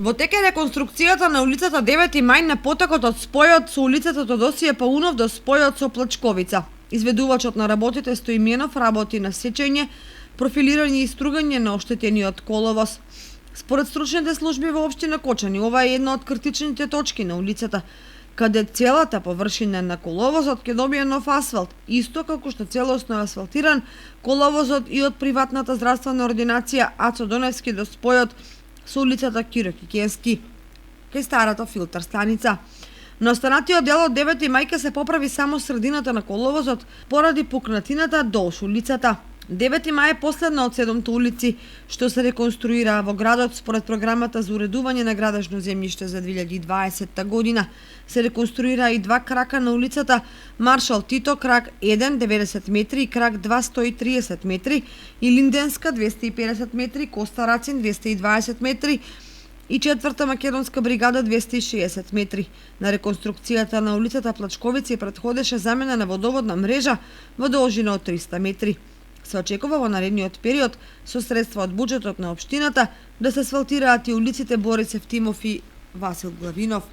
Во тек е реконструкцијата на улицата 9 мај на потокот од спојот со улицата Тодосије Паунов до спојот со Плачковица. Изведувачот на работите Стоименов работи на сечење, профилирање и стругање на оштетениот коловоз. Според стручните служби во општина Кочани, ова е една од критичните точки на улицата, каде целата површина на коловозот ќе добие нов асфалт, исто како што целосно е асфалтиран коловозот и од приватната здравствена ординација Ацо Доневски до спојот со улицата Киро Кикенски, кај старата филтер станица. На останатиот дел од 9 мај ќе се поправи само средината на коловозот поради пукнатината долж улицата. 9 мај е последна од 7 улици што се реконструира во градот според програмата за уредување на градежно земјиште за 2020 година. Се реконструира и два крака на улицата Маршал Тито, крак 1 90 метри и крак 2 130 метри и Линденска 250 метри, Коста Рацин 220 метри и четврта македонска бригада 260 метри. На реконструкцијата на улицата Плачковици претходеше замена на водоводна мрежа во должина од 300 метри. Се очекува во наредниот период со средства од буџетот на општината да се асфалтираат и улиците Борис Евтимов и Васил Главинов.